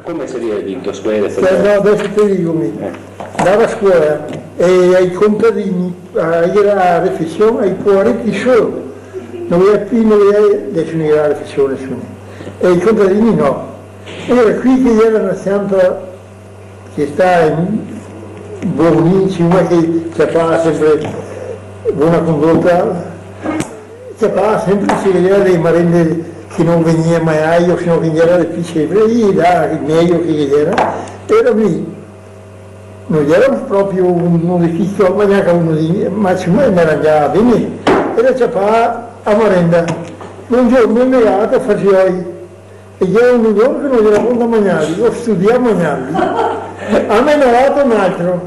Come si è vinto a scuola? No, adesso ti dico, andava a scuola e ai contadini, alla riflessione, ai poveretti solo, non aveva più, non aveva definire la riflessione, e i contadini no. Era qui che era una santa che sta buonissima, che fa sempre buona condotta, che fa sempre si vedeva dei marende che non veniva mai, o se non veniva le piccole, lì là, il meglio che era lì. Non era proprio un edificio, ma neanche uno di, ma ci era già bene, era già a merenda. Un giorno è negato a farci e io un giorno che non era buono da mangiare, io studiavo a mangiarli. A me ne ha dato un altro.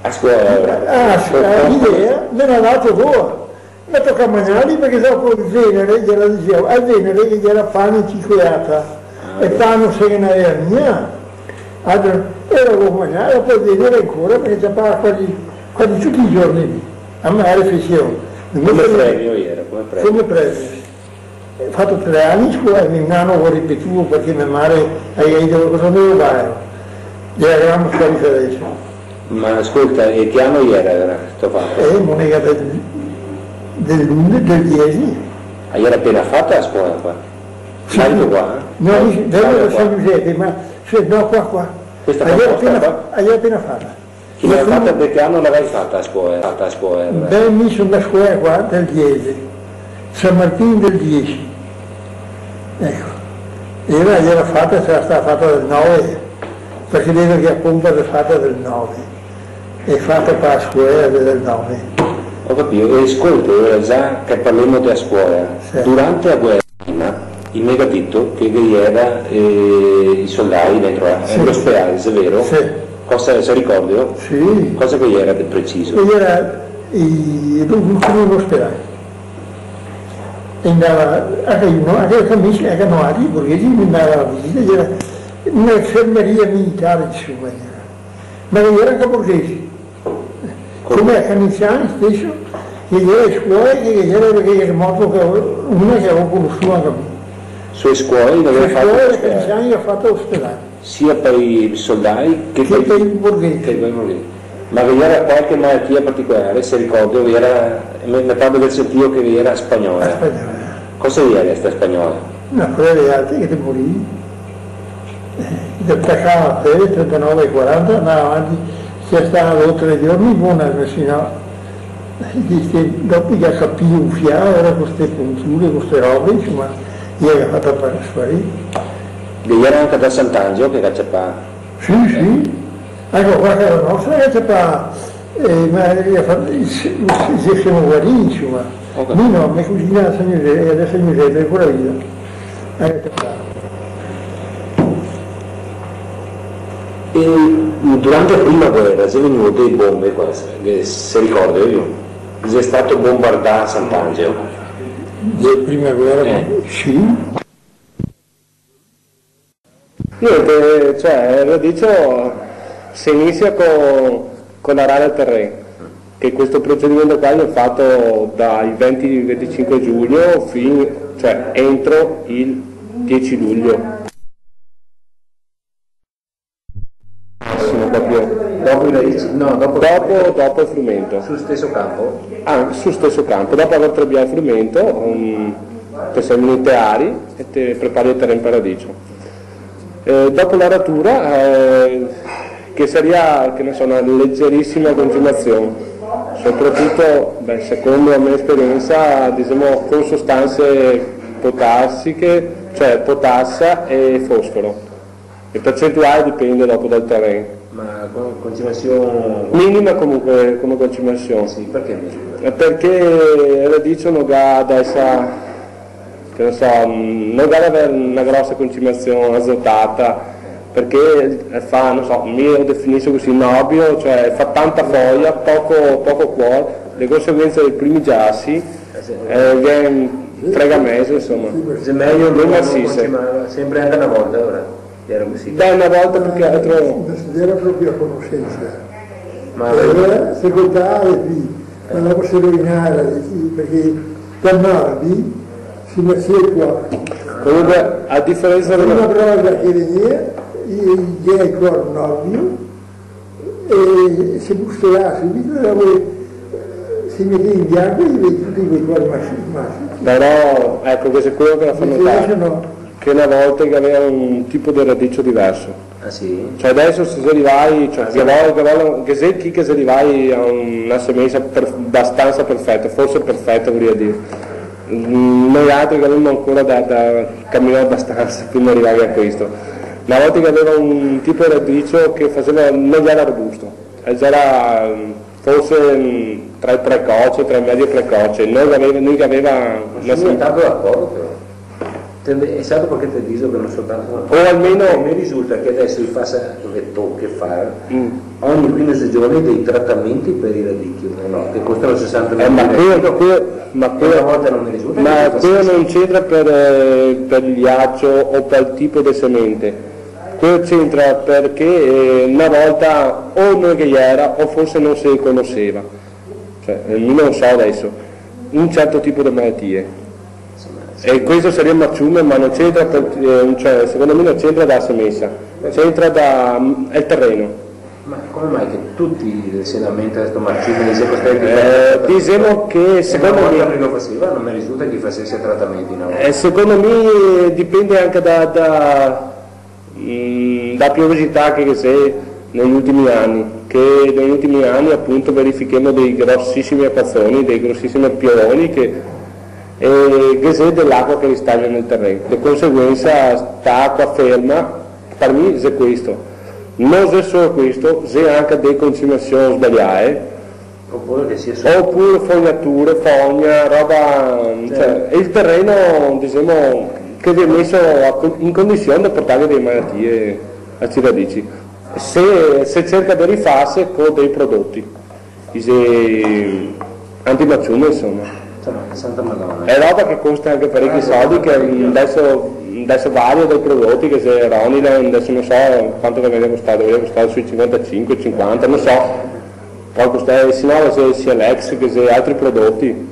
A scuola? L'idea me ne ha dato due. Mi tocca mangiarli perché dopo il Venere, gliela dicevo, al Venere che era pane cicoiata, e pane se ne aveva mia. Allora, ero a mangiare, poi vedere ancora perché c'è quasi tutti i giorni lì, a me la riflessione. Come premio era? Come premio. Ho fatto 3 anni in scuola, un anno ho ripetuto perché mia madre aveva detto cosa devo fare. Gli eravamo fuori adesso. Ma ascolta, e che anno era sto fatto? Monega del 10. Era appena fatta la scuola qua? Sì, qua? No, da San Giuseppe, ma no, qua. Questa appena fatta. Chi l'ha fatta perché anno l'avrai fatta a scuola? Beh, mi sono da scuola qua del 10, San Martino del 10. Ecco, era fatta, sarà stata fatta del 9, perché vedo che appunto è fatta del 9, è fatta per la scuola del 9. Ho capito, e ascolta, ora già che parliamo della scuola, sì. Durante la guerra il mega detto che era i soldati dentro l'ospedale, è vero? Sì. Cosa se ricordi? Sì. Cosa che era del preciso? Era l'ospedale. E andava anche le camicie, anche noi, i borghesi, andava a visita, era un'infermeria militare, insomma, ma non era anche borghesi. Come a Caniziani stesso, che era a scuola, che era perché era morto una che avevo conosciuto anche me. Sulle scuole non aveva fatto l'ospedale? Caniziani ha fatto l'ospedale. Sia per i soldati che per i borghesi. Ma vi era qualche malattia particolare, se ricordo, mi pare di sentire che vi era spagnola. Cosa vi era questa spagnola? No, quella degli altri che ti morì. Ti attaccava a te, 39 e 40, andava avanti, sia stata 3 giorni buona, se no, dopo che capivo un fiato, era queste punture, queste robe, insomma, io avevo fatto per sparire. Vi era anche da Sant'Angelo che cacciava? Sì. Ecco qua che era nostra cacciava, ma si siamo guariti, insomma. Noi no, mia cugina da San Giuseppe, da San Giuseppe, è quella vita. E durante la prima guerra si è venuto delle bombe qua, se ricordo io. Si è stato bombardato Sant'Angelo. Della prima guerra? Sì. Niente, cioè, lo dico, si inizia con la rana del terreno, che questo procedimento qua l'ho fatto dal 20-25 giugno cioè entro il 10 luglio. Dopo il frumento. Sul stesso campo? Sul stesso campo, dopo aver trebbiato il frumento, ti semini teari e ti prepari il terreno per radicio. Dopo la ratura, che sarebbe una leggerissima continuazione, soprattutto secondo la mia esperienza, diciamo, con sostanze potassiche, cioè potassa e fosforo. Il percentuale dipende dopo dal terreno. Ma con concimazione? Minima comunque come concimazione. Sì, perché minima? Perché la radice non ha da essa, che non so, non deve avere una grossa concimazione azotata, perché fa, non so, io lo definisco così nobile, cioè fa tanta foglia, poco cuore, le conseguenze dei primi giassi viene fregamese, insomma. Se meglio non massisse. Sempre anche una volta ora. Era così. Beh, una volta perché altro. Era proprio a conoscenza. Ma allora, secondaria qui, non la posso rovinare, perché dal nord si metteva qua. Comunque, a differenza della prova che veniva, gli è ancora novio e se buscherà subito dove si mette in bianco e vede tutti quei cuori maschi. Però ecco, questo è quello che la fa notare, che una volta che aveva un tipo di radice diverso. Ah sì? Cioè adesso se arrivai, cioè che se arrivai a una semessa abbastanza perfetta, forse perfetta vorrei dire. Noi altri che avevamo ancora da camminare abbastanza prima di arrivare a questo. Una volta che aveva un tipo di radice che faceva, non era robusto, era forse tra il precoce, tra il medio precoce, noi che aveva una sono tanto d'accordo però. È stato perché ti dico che non soltanto o almeno mi risulta che adesso si fa le tocche fare ogni 15 giorni dei trattamenti per i radicchi, no? Che costano 60 euro. Ma quello non c'entra per il ghiaccio o per il tipo di semente, quello c'entra perché una volta o non che era o forse non si conosceva, cioè non so adesso, un certo tipo di malattie. E questo sarebbe marciume, ma non c'entra, cioè, secondo me non c'entra da semessa, c'entra da il terreno. Ma come mai che tutti si lamentano di questo marciume di costretti? Diciamo che secondo me non mi risulta che facesse trattamenti, no? Secondo me dipende anche da piovosità che c'è negli ultimi anni, che negli ultimi anni appunto verifichiamo dei grossissimi acquazzoni, dei grossissimi piovoni che c'è dell'acqua che ristaglia nel terreno, di conseguenza sta acqua ferma, per me è questo, non è solo questo, c'è anche delle consumazioni sbagliate, oppure fognature, fogna, roba, cioè, il terreno diciamo che viene messo in condizione di portare delle malattie a radici, se cerca di rifarsi con dei prodotti antimacciume insomma. Santa Madonna. È roba che costa anche parecchi soldi, che adesso vario dei prodotti, che se Roniland, adesso non so quanto dovrebbe costare sui 55, 50, non so, poi costare, se no sia Lex che se altri prodotti.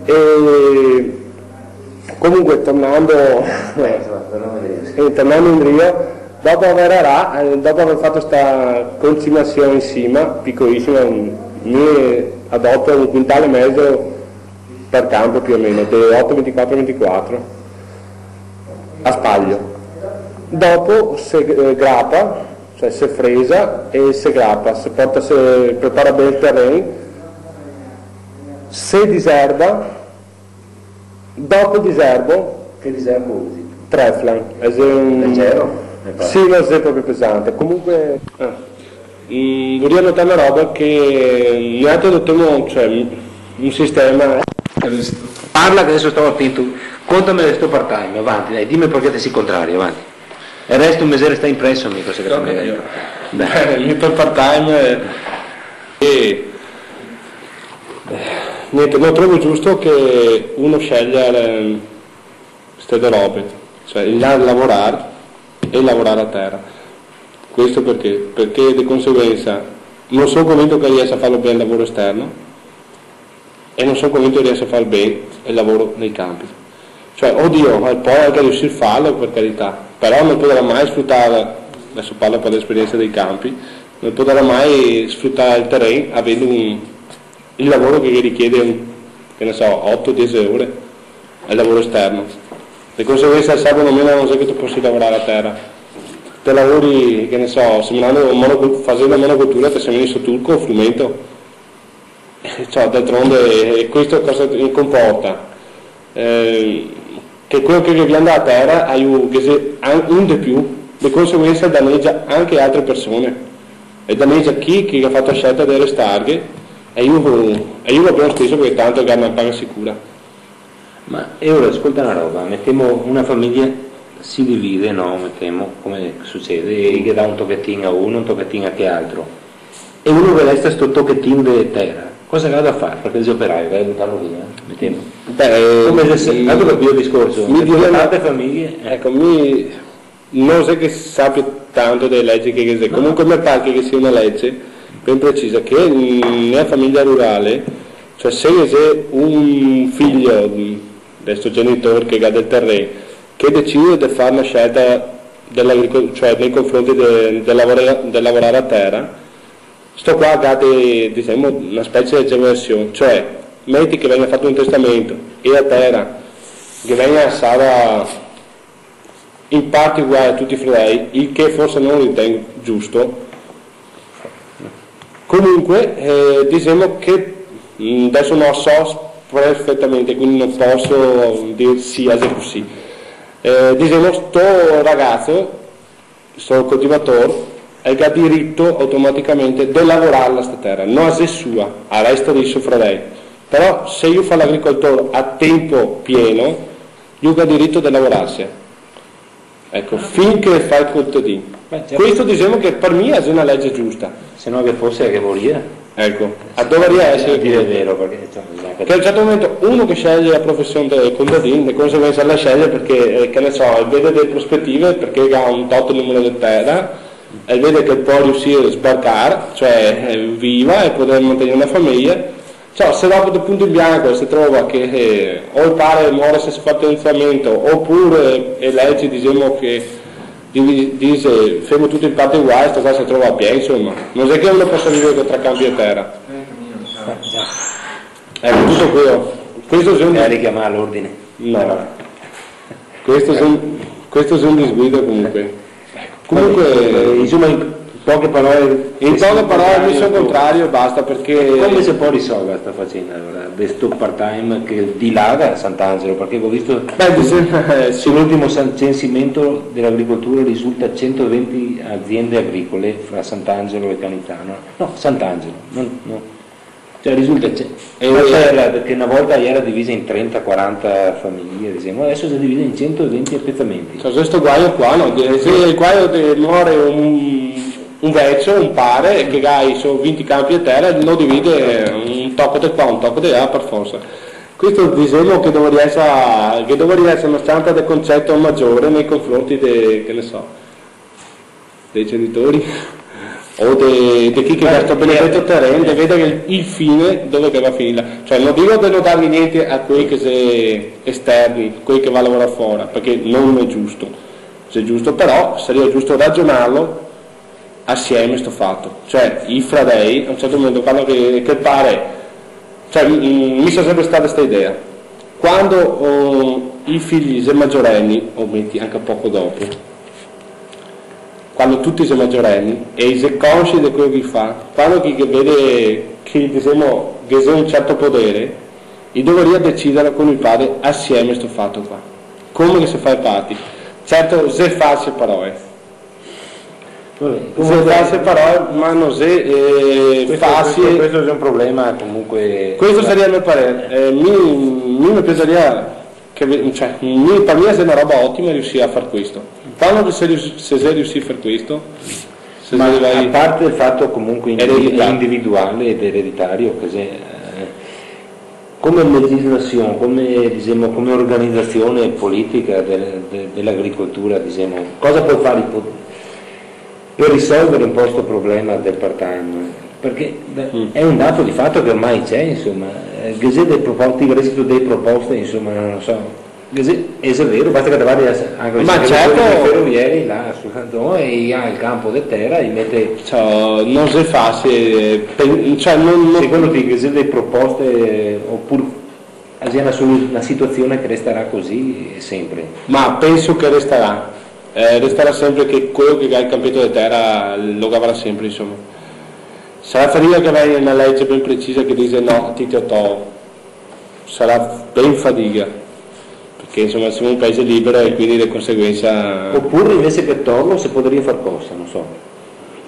E comunque tornando in Rio, dopo aver fatto questa concimazione in cima, piccolissima, mi adotto un quintale e mezzo per campo più o meno, 8-24-24 a spaglio. Dopo si grappa, cioè si fresa e si grappa, si prepara bene il terreno, si diserba, dopo il diserbo, che diserbo usi? Treflan, leggero? Sì, non è proprio pesante, comunque vorrei notare una roba che noi adottiamo, cioè un sistema. Parla che adesso stavo attento, contami questo part time, avanti, dai, dimmi perché te sei contrario, avanti. E il resto un mese sta impresso, amico, se il mio part time niente, non trovo giusto che uno sceglie queste robe, cioè il lavorare e lavorare a terra. Questo perché? Perché di conseguenza non sono convinto che riesca a farlo bene il lavoro esterno e non sono convinto che riesca a fare bene il lavoro nei campi. Cioè, oddio, può anche riuscire a farlo per carità, però non potrà mai sfruttare, adesso parlo per l'esperienza dei campi, non potrà mai sfruttare il terreno avendo il lavoro che richiede, che ne so, 8-10 ore, il lavoro esterno. Di conseguenza servono meno, non so che tu possa lavorare a terra. Te lavori, che ne so, facendo monocultura, te sei messo turco o frumento. Cioè, d'altronde questo cosa comporta? Che quello che viene da terra hai un di più, di conseguenza danneggia anche altre persone e danneggia chi ha fatto la scelta di restare e io lo penso stesso perché tanto è una paga sicura. Ma ora ascolta una roba, mettiamo una famiglia si divide, no? Mettiamo come succede, che dà un tocchettino a uno, un tocchettino a che altro e uno che resta sto tocchettino di terra. Cosa va da fare? Perché gli operai vai a buttarlo via, mettiamo. Come se ecco per il discorso, tante famiglie. Ecco, non so che sappia tanto delle leggi che c'è, comunque mi pare che sia una legge ben precisa che nella famiglia rurale, cioè se c'è un figlio di questo genitore che ha del terreno che decide di fare una scelta cioè nei confronti del lavorare a terra. Sto qua date, diciamo, una specie di agevolazione, cioè metti che venga fatto un testamento e a terra che venga assata in parte uguale a tutti i fratelli, il che forse non ritengo giusto. Comunque diciamo che adesso non so perfettamente, quindi non posso dire sì, è così. Diciamo, sto ragazzo, sto coltivatore, ha diritto automaticamente di lavorare a sta terra, non è sua, a resta dei suoi fratelli. Però se io faccio l'agricoltore a tempo pieno, io ho diritto di lavorarsi. Ecco, finché fa il contadino. Questo diciamo che per me è una legge giusta. Se no che fosse che morire. Ecco, dovrebbe essere che è vero, perché che a un certo momento uno che sceglie la professione del contadino, di conseguenza la sceglie perché, che ne so, vede delle prospettive, perché ha un tot numero di terra, e vede che può riuscire a sbarcare, cioè viva e poter mantenere una famiglia. Cioè, se dopo del punto in bianco si trova che o il padre muore se si fa tentamento, oppure leggi diciamo che dice fermo tutto in parte uguale, sto qua si trova a piedi, insomma, non è che uno possa vivere con 3 campi a terra. Ecco, tutto quello. Questo sono richiamare all'ordine. No, questo sono disguido comunque. Comunque, insomma, in poche parole mi sono contrario e basta, perché come si può risolvere questa faccenda allora, questo part time che dilaga a Sant'Angelo, perché ho visto sull'ultimo censimento dell'agricoltura risulta 120 aziende agricole fra Sant'Angelo e Canitano, Sant'Angelo, cioè risulta una terra che una volta era divisa in 30-40 famiglie, diciamo, adesso si è divisa in 120 appezzamenti. Cioè, questo guaio qua, no? Se il guaio muore un vecchio, un pare, che hai su 20 campi a terra, lo divide un tocco di qua, un tocco di là per forza. Questo diciamo che dovrebbe essere una stampa del concetto maggiore nei confronti che ne so, dei genitori o di chi che questo benedetto terreno, e vede che il fine dove che va a finire. Cioè non dico di non dargli niente a quelli che sono esterni, quelli che vanno a lavorare fuori, perché non è giusto. Se è giusto, però sarebbe giusto ragionarlo assieme sto fatto, cioè i fratelli a un certo momento fanno che pare, cioè mi sono sempre stata questa idea, quando i figli sono maggiorenni, o metti anche poco dopo, quando tutti sono maggiorenni e sono consci di quello che fa, quando chi che vede che diciamo che ha un certo potere, io dovrei decidere con il padre assieme sto fatto qua, come che si fa i patti, certo se facile parole. Se facile parole, ma non se facile. Questo è un problema comunque. Questo sarebbe il mio parere. Mi piacerebbe che, cioè, per me è una roba ottima riuscire a fare questo. Quando se sei riuscito a fare questo, ma a parte il fatto comunque individuale ed ereditario, come legislazione, come organizzazione politica dell'agricoltura, diciamo, cosa puoi fare per risolvere un po' questo problema del part-time? Perché è un dato di fatto che ormai c'è, insomma, il reddito delle proposte, insomma, non lo so, è vero, basta che trovate anche ma certo, i ferrovieri là sul cantone e ha il campo di terra e mette, cioè, non si fa, cioè, secondo te che delle proposte oppure è una situazione che resterà così sempre? Ma penso che resterà sempre, che quello che ha il campetto di terra lo avrà sempre, insomma. Sarà fatica che avrai una legge ben precisa che dice no, ti to, sarà ben fatica, perché insomma siamo un paese libero e quindi di conseguenza. Oppure invece che torno si potrebbe far cosa, non so,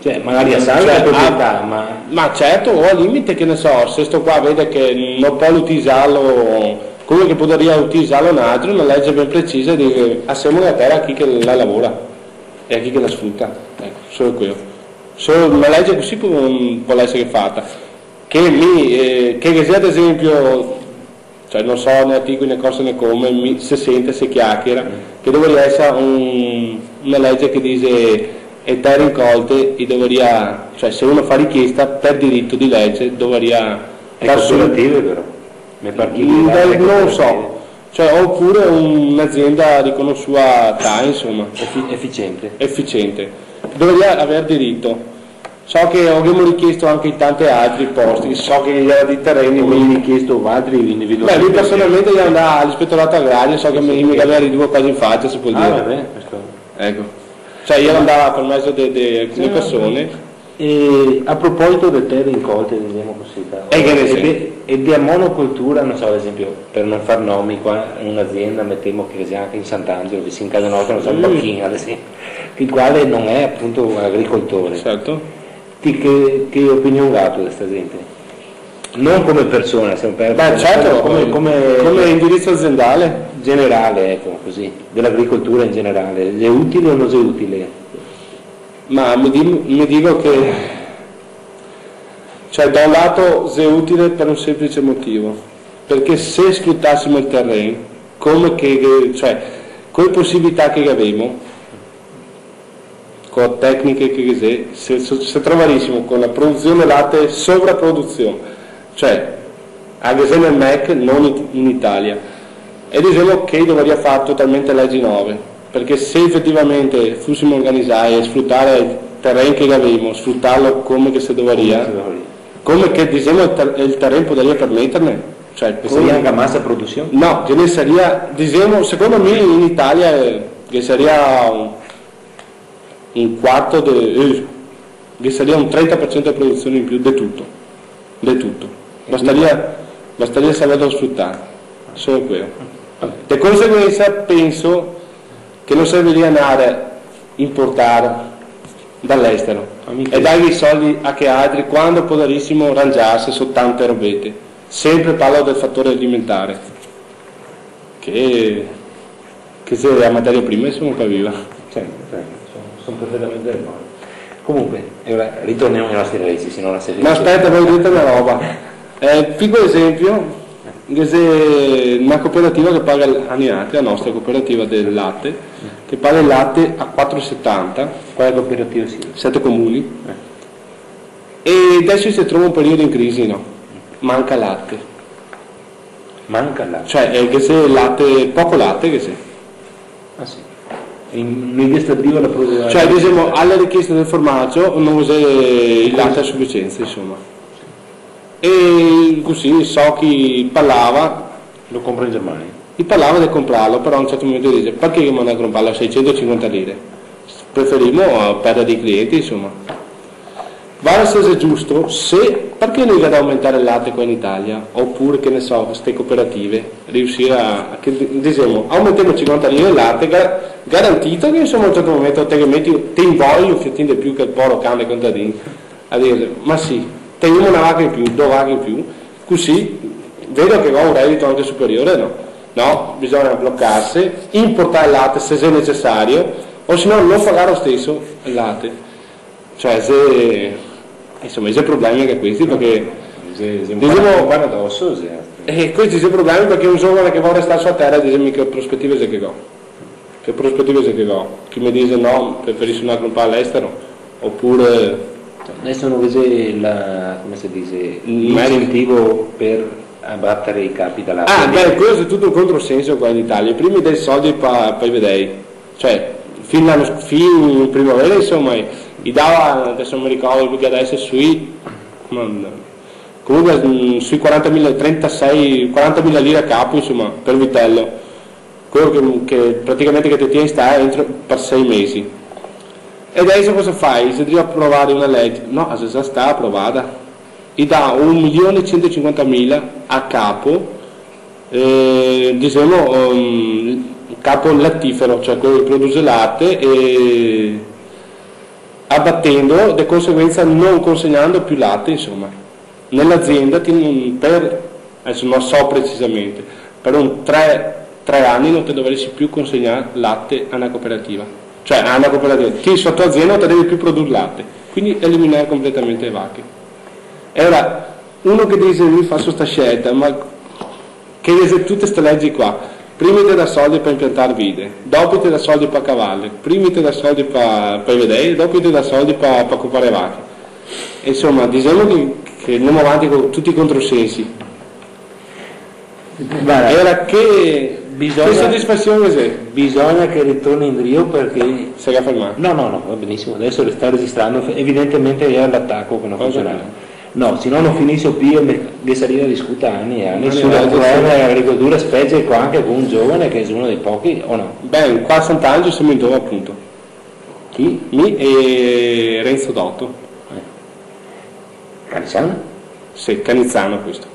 cioè magari a salva la proprietà, ma certo, o al limite, che ne so, se sto qua vede che non può utilizzarlo come che potrebbe utilizzarlo un altro, una legge ben precisa di assieme alla terra a chi che la lavora e a chi che la sfrutta, ecco, solo quello. Solo una legge così può essere fatta, che sia ad esempio, cioè non so né articoli né cose né come, si sente, si chiacchiera, che dovrebbe essere una legge che dice e terre incolte, e dovrebbe, cioè se uno fa richiesta per diritto di legge dovrebbe cooperative però. Non so, cioè, oppure un'azienda riconosciuta, insomma, efficiente, dovrebbe avere diritto. So che abbiamo richiesto anche in tanti altri posti, so che gli di terreni mi richiesto altri individuali. Beh, lui personalmente gli andava all'ispettorato agrario, so che mi aveva due cose in faccia, si può dire. Vabbè, questo. Ecco. Cioè io andava per mezzo di alcune persone. E a proposito del terre incolte, diciamo così, e di monocultura, non so, ad esempio, per non far nomi, qua in un'azienda mettiamo che sia anche in Sant'Angelo, vicino a casa nostra, non so, un Bacchino, ad esempio, il quale non è appunto un agricoltore. Certo. Che opinione ha tu di questa gente? Non come persona, sempre certo, come indirizzo aziendale generale, ecco, così, dell'agricoltura in generale, è utile o non è utile? Ma mi dico che, cioè, da un lato è utile per un semplice motivo, perché se sfruttassimo il terreno con le possibilità che abbiamo, con tecniche che se trovarissimo con la produzione latte sovrapproduzione, cioè anche nel MEC, non in Italia, e diciamo che dovrebbe fare totalmente leggi nuove, perché se effettivamente fossimo organizzati a sfruttare il terreno che abbiamo, sfruttarlo come che si dovrebbe, come che diciamo il terreno potrebbe permetterne, cioè seria anche massa produzione? No, ce ne sarebbe, diciamo, secondo me in Italia che sarebbe un quarto che sarebbe un 30% di produzione in più di tutto. Bastaria saperlo sfruttare, solo quello. Di conseguenza penso che non servirebbe andare a importare dall'estero e dare i soldi a che altri quando potrissimo arrangiarsi su tante robette. Sempre parlo del fattore alimentare, che se la materia prima sono un po' viva. Sono perfettamente d'accordo. Comunque, ora ritorniamo ai nostri ragazzi, se no la serie. Ma aspetta, voi dite una roba. Piccolo esempio, una cooperativa che paga la nostra cooperativa del latte, che paga il latte a 4,70. Quale cooperativa si? 7 comuni. E adesso si trova un periodo in crisi, no? Manca latte. Cioè, che se latte, poco latte che se. Ah sì. Un'investitiva la produzione. Cioè, diciamo, alla richiesta del formaggio non usa il latte a sufficienza, insomma. E così so chi parlava. Lo compra in Germania. Chi parlava di comprarlo, però a un certo momento dice: perché mi mandano a comprarlo a 650 lire? Preferimo perdere dei clienti, insomma. Vale se è giusto, perché noi ad aumentare il latte qua in Italia, oppure che ne so, queste cooperative, riuscire diciamo, aumentiamo 50 lire il latte, garantito che insomma a un certo momento te invogli un fiattino di più che il poro cane contadino, a dire, ma sì, teniamo una vacca in più, 2 vacche in più, così vedo che ho un reddito anche superiore, no, bisogna bloccarsi, importare il latte se è necessario, o se no non pagare lo stesso il latte, cioè se... Insomma, c'è problemi anche questi, perché diciamo paradosso, questi sono problemi perché un giovane che vuole stare sulla terra dice che prospettive c'è che ho, chi mi dice no, preferisco andare a comprare all'estero, oppure adesso non vede come si dice, l'incentivo per abbattere i capi dalla questo è tutto un controsenso qua in Italia, i primi dei soldi per i vedei, cioè fin in primavera insomma gli dava, adesso non mi ricordo perché adesso sui 40.000 lire a capo, insomma, per vitello, quello che praticamente che ti tieni stare per 6 mesi. E adesso cosa fai? Se devi approvare una legge, no, se già sta approvata, gli dà 1.150.000 a capo, diciamo, capo lattifero, cioè quello che produce latte, e abbattendo, di conseguenza non consegnando più latte, insomma, nell'azienda adesso non so precisamente, per un 3 anni non ti dovresti più consegnare latte a una cooperativa, cioè a una cooperativa, ti sotto azienda non ti devi più produrre latte, quindi eliminare completamente le vacche. E ora, uno che dice mi faccio sta scelta, ma che tutte queste leggi qua, prima ti dà soldi per impiantare vide, dopo ti dà soldi per cavalli, prima ti dà soldi per i vedei, dopo ti dà soldi per comprare vacche. Insomma, diciamo che andiamo avanti con tutti i controsensi. Guarda, Era che soddisfazione c'è? bisogna che ritorni in Rio perché... Si è fermato? No, va benissimo, adesso sta registrando, evidentemente è l'attacco che non funzionava. No, se no non finisce più che sarebbe discuta anni e anni sulla problema dell'agricoltura, specie qua anche con un giovane che è uno dei pochi, o no? Beh, qua a Sant'Angelo siamo in due appunto. Chi? Mi e Renzo Dotto. Canizzano? Sì, Canizzano questo.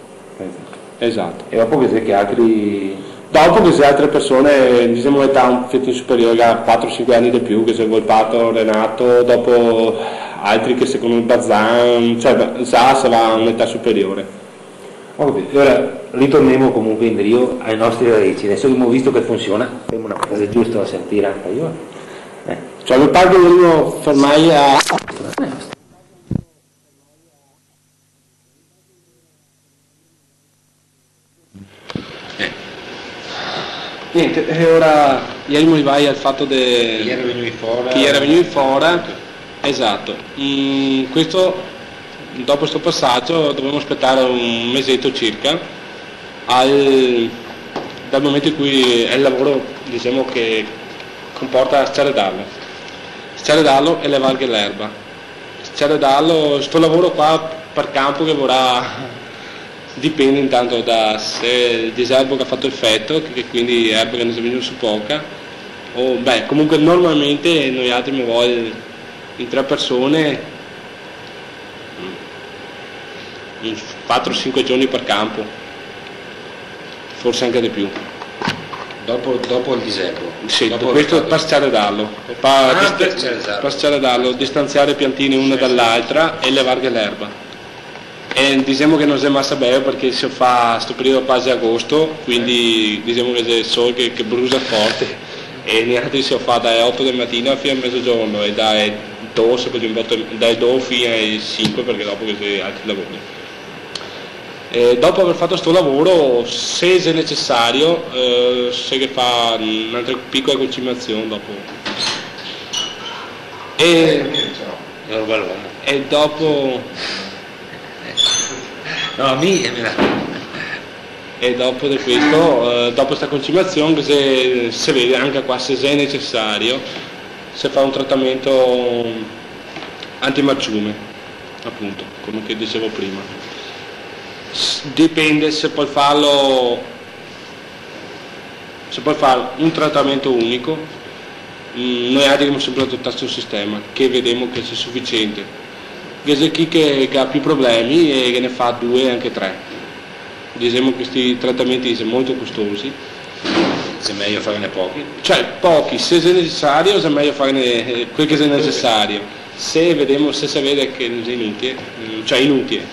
Esatto. E dopo che c'è che altri... Dopo che c'è altre persone, diciamo età un pochettino superiore a 4-5 anni di più, che c'è Volpato, Renato, dopo altri che secondo il Bazan, cioè già se va a un'età superiore. Ho capito. E ora ritorniamo comunque in Rio ai nostri radici, adesso abbiamo visto che funziona, è una cosa giusta da sentire anche io. Cioè il parco dobbiamo fermare a... Niente, e ora ieri mi vai al fatto che Chi era venuto fuori? chi era venuto fuori, esatto. Questo, dopo questo passaggio dobbiamo aspettare un mesetto circa dal momento in cui è il lavoro, diciamo, che comporta sciaredarlo e levare l'erba. Sciaredarlo, sto lavoro qua per campo che vorrà, dipende intanto da se il diserbo che ha fatto effetto, che quindi erba che ne è venuta su poca, o beh, comunque normalmente noi altri mi voglio in 3 persone in 4-5 giorni per campo, forse anche di più. Dopo il diserbo? Sì, dopo questo per sciaredarlo, per sciaredarlo, distanziare piantine una dall'altra e levare l'erba. E diciamo che non si è massa bene perché si fa questo periodo quasi agosto, quindi diciamo che c'è il sole che brucia forte e neanche si fa dalle 8 del mattino fino a mezzogiorno e dai 2 fino alle 5 perché dopo che c'è altri lavori. E dopo aver fatto questo lavoro, se è necessario, se che fa un'altra piccola concimazione dopo. E dopo... No, E dopo di questo, dopo questa concimazione, se vede anche qua se è necessario, si fa un trattamento antimarciume, appunto, come che dicevo prima. Dipende se puoi fare un trattamento unico, noi abbiamo sempre adottato questo sistema, che vediamo che sia sufficiente. Che c'è chi che ha più problemi e che ne fa 2 anche 3. Diciamo che questi trattamenti sono molto costosi. Se è meglio farne pochi? Cioè pochi, se è necessario, se è meglio farne quel che è necessario. Se si vede che non è inutile, cioè inutile,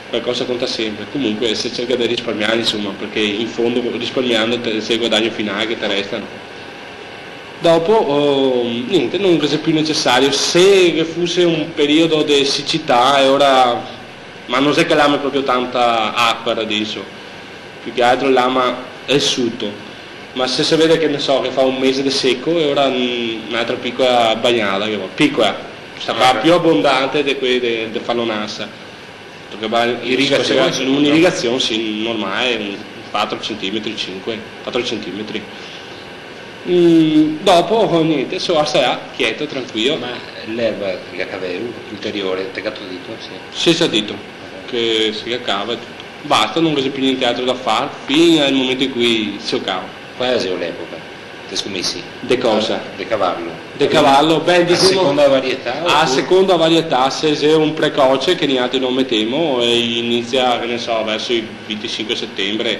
qualcosa conta sempre. Comunque si cerca di risparmiare, insomma, perché in fondo risparmiando c'è il guadagno finale che ti restano. Dopo niente, non è più necessario. Se fosse un periodo di siccità e ora, ma non è che l'ama proprio tanta acqua adesso, più che altro l'ama è il sutto, ma se si vede che ne so che fa un mese di secco e ora un'altra piccola bagnata che va, piccola, sarà più abbondante di quelle di Fallonassa, perché un'irrigazione sì, normale, 4 cm, 4 cm. Dopo niente, sarà quieto, tranquillo. Ma l'erba, l'HVU ulteriore, tegato dito? Sì, c'è dito, che si accava e tutto. Basta, non c'è più niente altro da fare, fino al momento in cui si accava. Qual è l'epoca? Ti scommessi? De cosa? De cavallo. De cavallo, beh, a seconda varietà? A seconda varietà, se è un precoce che neanche non mettiamo, e inizia, che ne so, verso il 25 settembre.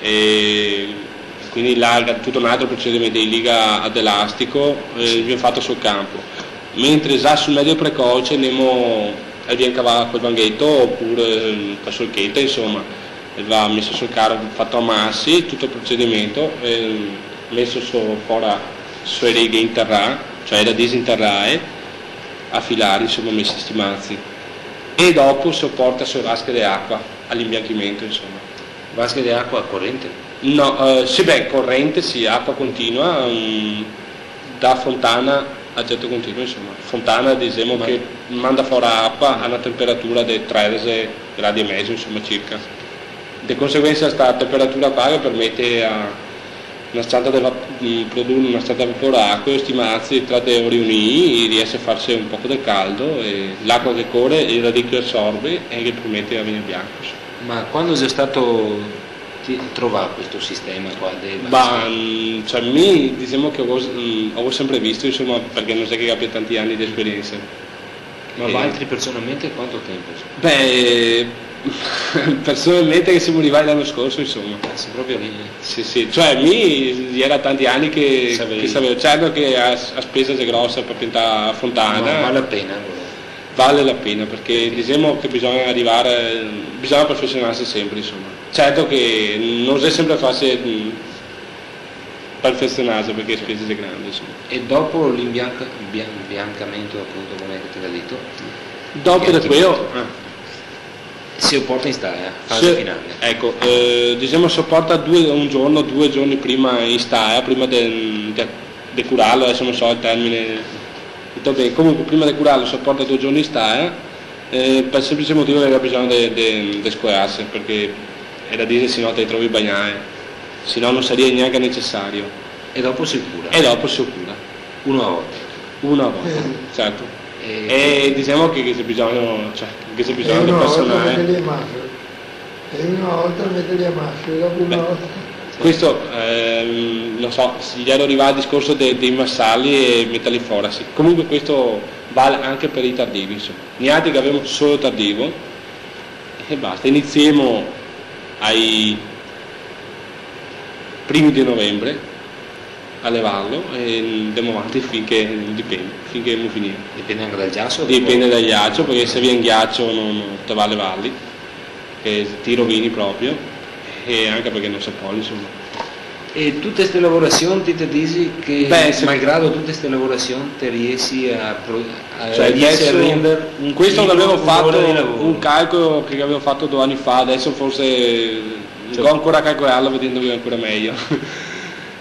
E quindi là tutto un altro procedimento in liga ad elastico viene fatto sul campo, mentre già sul medio precoce andiamo cavare col vanghetto oppure la solchetta, insomma, va messo sul carro fatto a massi tutto il procedimento, messo fuori sulle righe in terra, cioè da disinterrare, affilare, insomma, messi sti mazzi, e dopo sopporta su vasche di acqua all'imbianchimento, insomma. Vasche di acqua corrente? No, sì, beh, corrente sì, acqua continua, da fontana a getto continuo, insomma. Fontana diciamo che manda fuori acqua a una temperatura di 13 gradi e mezzo, insomma, circa. di conseguenza questa temperatura qua che permette a una strada di produrre una strada vapore acqua, stimarsi tra le ore unì, riesce a farsi un po' del caldo e l'acqua che corre il radicchio assorbe e che permette a venire bianco. Ma quando sei stato trovato questo sistema qua? Cioè, diciamo che ho sempre visto, insomma, perché non è che abbia tanti anni di esperienza. Ma altri personalmente quanto tempo? Beh, personalmente che siamo arrivati l'anno scorso, insomma. Sei proprio lì? Sì, cioè era tanti anni che sapevo, certo che a spesa è grossa per piantare a fontana. Ma vale la pena? Vale la pena, perché diciamo che bisogna perfezionarsi sempre, insomma. Certo che non è sempre facile perfezionarsi perché le spese sono grandi, insomma. E dopo l'imbiancamento, appunto, come è che te l'ha detto? Dopo di quello si porta in staia, fase finale. Ecco, diciamo sopporta 2 giorni prima in staia, prima di curarlo, adesso non so il termine. Comunque prima di curarlo sopporta 2 giorni in staia, per il semplice motivo che aveva bisogno di scuoiarsi, perché è da dire se no te li trovi bagnare, se no non sarebbe neanche necessario. E dopo si cura? Una volta, certo. E diciamo che c'è bisogno di personale. E una volta metterli a maschio, dopo una volta. Questo non so, gli ero arrivato il discorso dei massali e metterli fuori. Sì. Comunque questo vale anche per i tardivi, insomma. Gli altri che avevamo solo tardivo e basta. Iniziamo ai primi di novembre a levarlo e andiamo avanti finché abbiamo finito. Dipende anche dal ghiaccio? Dipende dal ghiaccio, perché se viene ghiaccio non te va a levarli, che ti rovini proprio, e anche perché non si può, insomma. E tutte queste lavorazioni ti dici che malgrado tutte queste lavorazioni ti riesci a rendere questo che avevo fatto un calcolo che avevo fatto 2 anni fa, adesso forse devo ancora calcolarlo vedendo che è ancora meglio.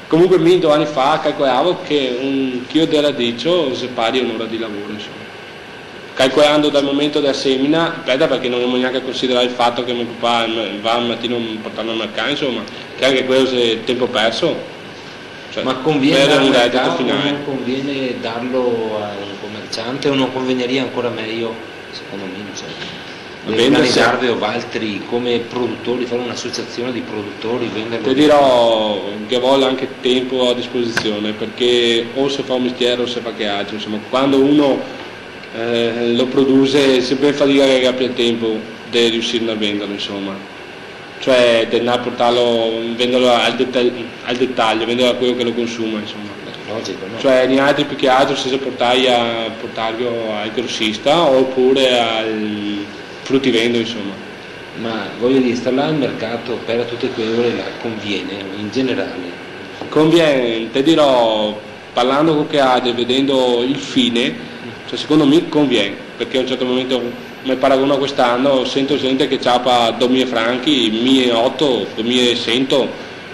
Comunque 2 anni fa calcolavo che un chilo di radicio si pari a un'ora di lavoro, insomma. Calcolando dal momento della semina, perché non abbiamo neanche considerato il fatto che mio papà va al mattino a portarlo al mercato, insomma, che anche quello è tempo perso. Cioè, ma conviene un reddito finale. Non conviene darlo a un commerciante o non convegneria ancora meglio, secondo me, organizzarvi o altri come produttori, fare un'associazione di produttori, venderlo? Ti dirò che vuole anche tempo a disposizione, perché o si fa un mestiere o si fa che altro, insomma, quando uno lo produce si ben fatica che abbia il tempo di riuscire a venderlo, insomma, cioè di andare a portarlo, venderlo al dettaglio, venderlo a quello che lo consuma, insomma. Logico, no? Cioè gli altri più che altro se portarlo al grossista oppure al fruttivendolo, insomma. Ma voglio dire, stare là al mercato per tutte quelle ore là conviene in generale? Conviene, te dirò, parlando con che altri, vedendo il fine, cioè secondo me conviene, perché a un certo momento mi paragono quest'anno, sento gente che ciapa 2.000 franchi, 1.800, 2.100,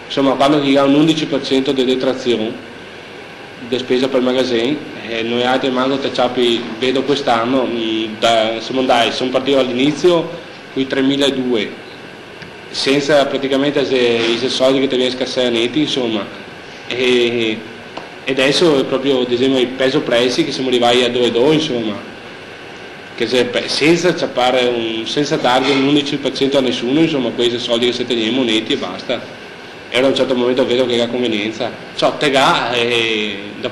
insomma quando ti ha un 11% di detrazione di spesa per il magazzino, noi altri manco te ciapi, vedo quest'anno, sono partito all'inizio con i 3.200, senza praticamente i soldi che ti viene scassare netti, insomma, e adesso è proprio diciamo, il peso prezzi che siamo arrivati a 2,2, insomma, che senza dargli un 11% a nessuno, insomma, questi soldi che si teniamo netti e basta. E a un certo momento vedo che ha convenienza, cioè te da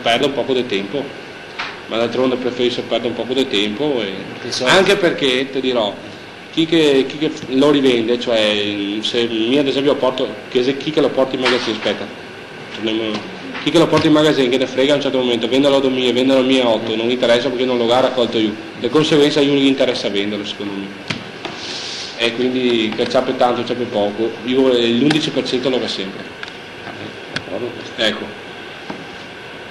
perdere un po' di tempo, ma d'altronde preferisco perdere un po' di tempo, anche perché ti dirò, chi che lo rivende, cioè se io ad esempio porto, chi che lo porta in magazzino, chi che lo porta in magazzino che ne frega a un certo momento, venderlo a 2.000, venderlo a 1.800, non interessa perché non lo ha raccolto io, di conseguenza io non gli interessa venderlo secondo me. E quindi che ciappe tanto, ciappe poco, io l'11% lo va sempre. Ecco.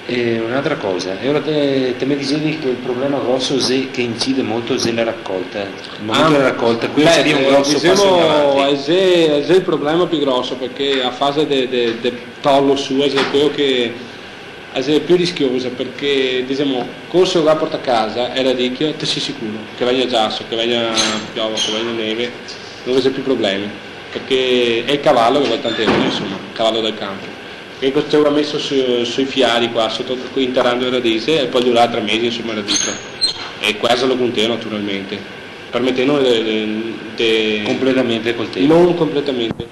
E un'altra cosa, e ora te mi dicevi che il problema grosso è che incide molto nella raccolta, il momento della raccolta, qui sarebbe un grosso passo in avanti. È il problema più grosso, perché a fase del tollo su è quello che è più rischiosa, perché diciamo corso che porta a casa è radicchio, te sei sicuro che voglia giasso, che voglia piove, che voglia neve, non c'è più problemi. perché è il cavallo che vale tante euro, insomma, il cavallo del campo. Che ci aveva messo sui fiari qua, sotto interrando il radice e poi durava 3 mesi insomma il radice. E questo lo conteo naturalmente, permettendo completamente col tempo. Non completamente,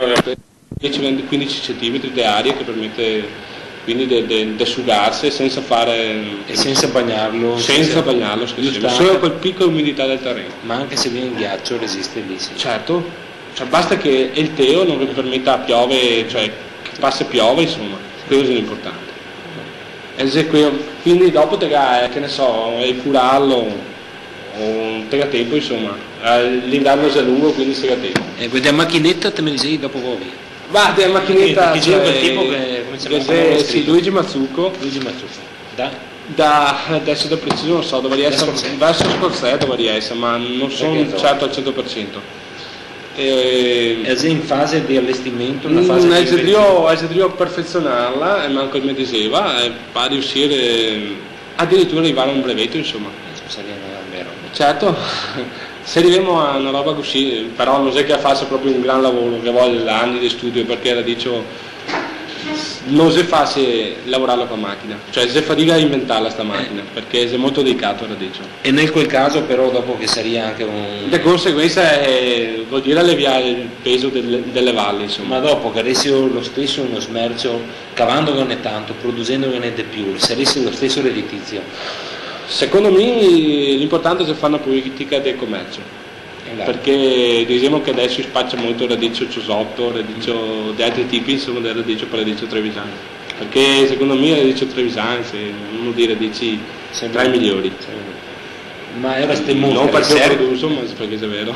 10-15 cm di aria che permette quindi di asciugarsi senza fare e senza bagnarlo, senza bagnarlo, solo quel picco di umidità del terreno. Ma anche se viene in ghiaccio resiste lì, sì. Certo, cioè basta che il teo non vi permetta a piove, cioè che passa piove, insomma, questo è l'importante. Quindi dopo che ne so, il curarlo o tega tempo, insomma, l'inverno è lungo, quindi tega tempo. E quindi la macchinetta te me dicevi dopo voi? Va, della macchinetta che c'è quel tipo che come si chiama? Sì, Luigi Mazzucco. Adesso da preciso non so, dovrebbe essere verso Scorsese, dovrebbe essere, ma non sono certo al 100%. È in fase di allestimento, una fase di dovrebbe perfezionarla e manco mi diceva, per riuscire addirittura arrivare a un brevetto, insomma. Vero. Certo. Se arriviamo a una roba così, però non è che faccia proprio un gran lavoro, che vuole anni di studio, perché era dicevo, non si fa se lavorarla con macchina, cioè si fatica a inventarla sta macchina, perché è molto delicato, era dicevo. E nel quel caso però dopo che sarebbe anche un... La conseguenza vuol dire alleviare il peso delle valli, insomma. Ma dopo che avessi lo stesso uno smercio, cavandone tanto, producendone di più, sarebbe lo stesso redditizio. Secondo me l'importante è fare una politica del commercio, perché diciamo che adesso si spaccia molto il radicio ciosotto, il radicio di altri tipi, insomma del radicio per radicio trevisano, perché secondo me il radicio trevisano uno dei radici tra i migliori. Ma era ste mostre non perché lo produco, ma perché è vero.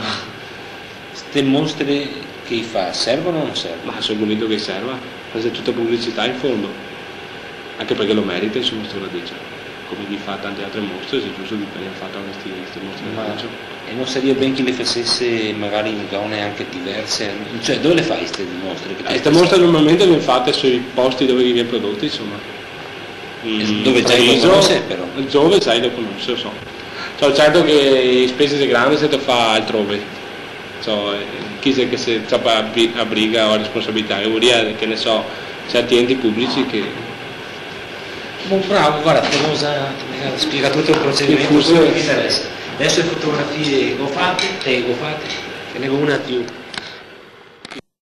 Ste mostre che fa servono o non servono? Ma sono convinto che serva, c'è tutta pubblicità in fondo, anche perché lo merita il suo mostro radice. Come gli fa tante altre mostre, se giusto di aver fatto queste mostre di lancio. E non sarebbe ben che le facesse magari in zone anche diverse? Cioè dove le fai queste mostre? Queste mostre normalmente le fatte sui posti dove viene prodotti, insomma. Dove già lo conosce però? Dove già lo conosce, lo so. Cioè, certo che spese di grande se te fa altrove. Cioè, chi se che se abbriga o responsabilità, che ne so, certi enti pubblici che... Bravo, guarda, ti ho spiegato tutto il procedimento, mi interessa. Adesso le fotografie go fatte, che ne ho una più.